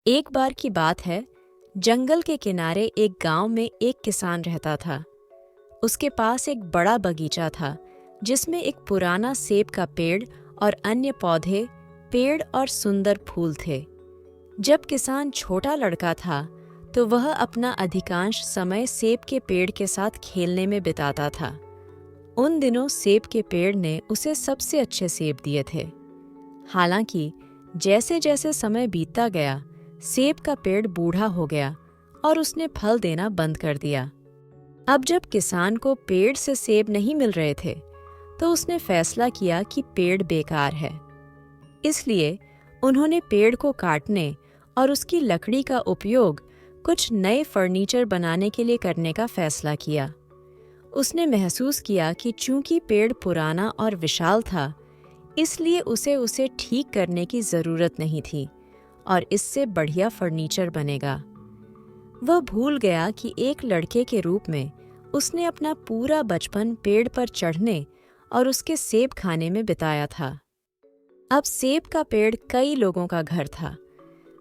एक बार की बात है, जंगल के किनारे एक गांव में एक किसान रहता था। उसके पास एक बड़ा बगीचा था जिसमें एक पुराना सेब का पेड़ और अन्य पौधे, पेड़ और सुंदर फूल थे। जब किसान छोटा लड़का था तो वह अपना अधिकांश समय सेब के पेड़ के साथ खेलने में बिताता था। उन दिनों सेब के पेड़ ने उसे सबसे अच्छे सेब दिए थे। हालांकि जैसे जैसे समय बीतता गया, सेब का पेड़ बूढ़ा हो गया और उसने फल देना बंद कर दिया। अब जब किसान को पेड़ से सेब नहीं मिल रहे थे, तो उसने फैसला किया कि पेड़ बेकार है। इसलिए उन्होंने पेड़ को काटने और उसकी लकड़ी का उपयोग कुछ नए फर्नीचर बनाने के लिए करने का फैसला किया। उसने महसूस किया कि चूंकि पेड़ पुराना और विशाल था, इसलिए उसे ठीक करने की जरूरत नहीं थी और इससे बढ़िया फर्नीचर बनेगा। वह भूल गया कि एक लड़के के रूप में उसने अपना पूरा बचपन पेड़ पर चढ़ने और उसके सेब खाने में बिताया था। अब सेब का पेड़ कई लोगों का घर था।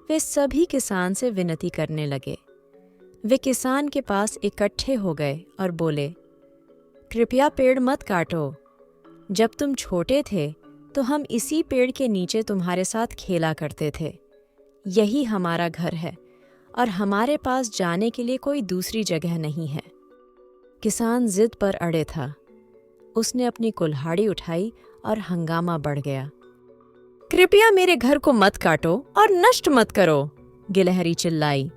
वे सभी किसान से विनती करने लगे। वे किसान के पास इकट्ठे हो गए और बोले, कृपया पेड़ मत काटो। जब तुम छोटे थे तो हम इसी पेड़ के नीचे तुम्हारे साथ खेला करते थे। यही हमारा घर है और हमारे पास जाने के लिए कोई दूसरी जगह नहीं है। किसान जिद पर अड़े था। उसने अपनी कुल्हाड़ी उठाई और हंगामा बढ़ गया। कृपया मेरे घर को मत काटो और नष्ट मत करो, गिलहरी चिल्लाई।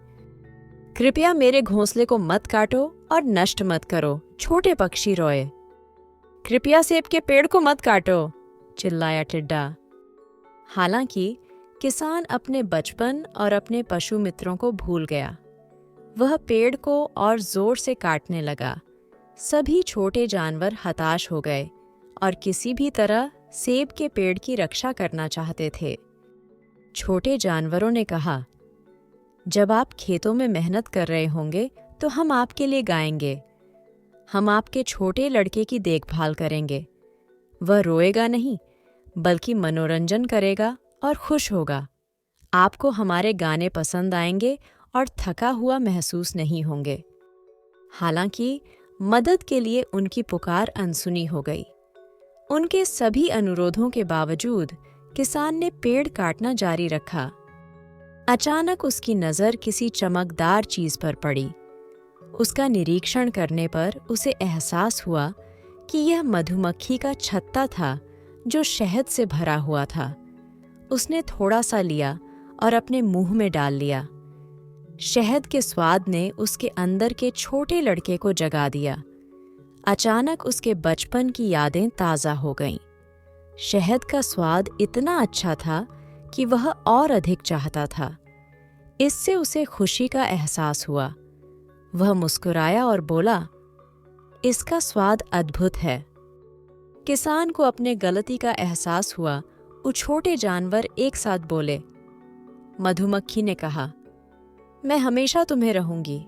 कृपया मेरे घोंसले को मत काटो और नष्ट मत करो, छोटे पक्षी रोए। कृपया सेब के पेड़ को मत काटो, चिल्लाया टिड्डा। हालांकि किसान अपने बचपन और अपने पशु मित्रों को भूल गया। वह पेड़ को और जोर से काटने लगा। सभी छोटे जानवर हताश हो गए और किसी भी तरह सेब के पेड़ की रक्षा करना चाहते थे। छोटे जानवरों ने कहा, जब आप खेतों में मेहनत कर रहे होंगे तो हम आपके लिए गाएंगे। हम आपके छोटे लड़के की देखभाल करेंगे। वह रोएगा नहीं, बल्कि मनोरंजन करेगा और खुश होगा। आपको हमारे गाने पसंद आएंगे और थका हुआ महसूस नहीं होंगे। हालांकि मदद के लिए उनकी पुकार अनसुनी हो गई। उनके सभी अनुरोधों के बावजूद किसान ने पेड़ काटना जारी रखा। अचानक उसकी नज़र किसी चमकदार चीज पर पड़ी। उसका निरीक्षण करने पर उसे एहसास हुआ कि यह मधुमक्खी का छत्ता था जो शहद से भरा हुआ था। उसने थोड़ा सा लिया और अपने मुंह में डाल लिया। शहद के स्वाद ने उसके अंदर के छोटे लड़के को जगा दिया। अचानक उसके बचपन की यादें ताज़ा हो गईं। शहद का स्वाद इतना अच्छा था कि वह और अधिक चाहता था। इससे उसे खुशी का एहसास हुआ। वह मुस्कुराया और बोला, इसका स्वाद अद्भुत है। किसान को अपने गलती का एहसास हुआ। वो छोटे जानवर एक साथ बोले। मधुमक्खी ने कहा, मैं हमेशा तुम्हें रहूंगी।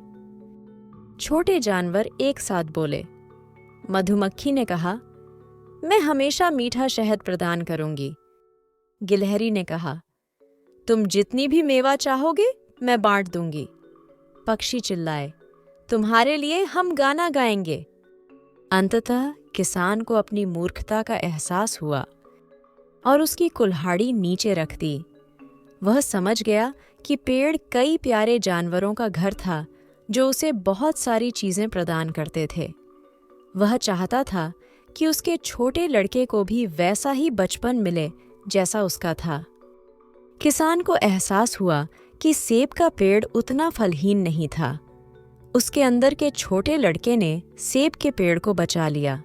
छोटे जानवर एक साथ बोले। मधुमक्खी ने कहा, मैं हमेशा मीठा शहद प्रदान करूंगी। गिलहरी ने कहा, तुम जितनी भी मेवा चाहोगे मैं बांट दूंगी। पक्षी चिल्लाए, तुम्हारे लिए हम गाना गाएंगे। अंततः किसान को अपनी मूर्खता का एहसास हुआ और उसकी कुल्हाड़ी नीचे रख दी। वह समझ गया कि पेड़ कई प्यारे जानवरों का घर था जो उसे बहुत सारी चीजें प्रदान करते थे। वह चाहता था कि उसके छोटे लड़के को भी वैसा ही बचपन मिले जैसा उसका था। किसान को एहसास हुआ कि सेब का पेड़ उतना फलहीन नहीं था। उसके अंदर के छोटे लड़के ने सेब के पेड़ को बचा लिया।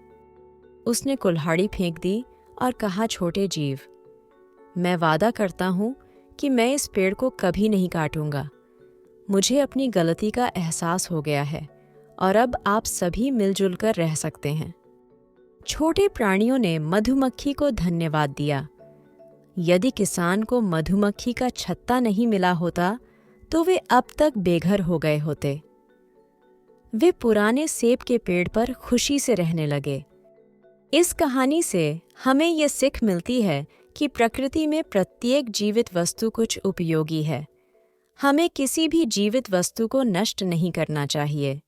उसने कुल्हाड़ी फेंक दी और कहा, छोटे जीव, मैं वादा करता हूं कि मैं इस पेड़ को कभी नहीं काटूंगा। मुझे अपनी गलती का एहसास हो गया है और अब आप सभी मिलजुल कर रह सकते हैं। छोटे प्राणियों ने मधुमक्खी को धन्यवाद दिया। यदि किसान को मधुमक्खी का छत्ता नहीं मिला होता तो वे अब तक बेघर हो गए होते। वे पुराने सेब के पेड़ पर खुशी से रहने लगे। इस कहानी से हमें ये सीख मिलती है कि प्रकृति में प्रत्येक जीवित वस्तु कुछ उपयोगी है। हमें किसी भी जीवित वस्तु को नष्ट नहीं करना चाहिए।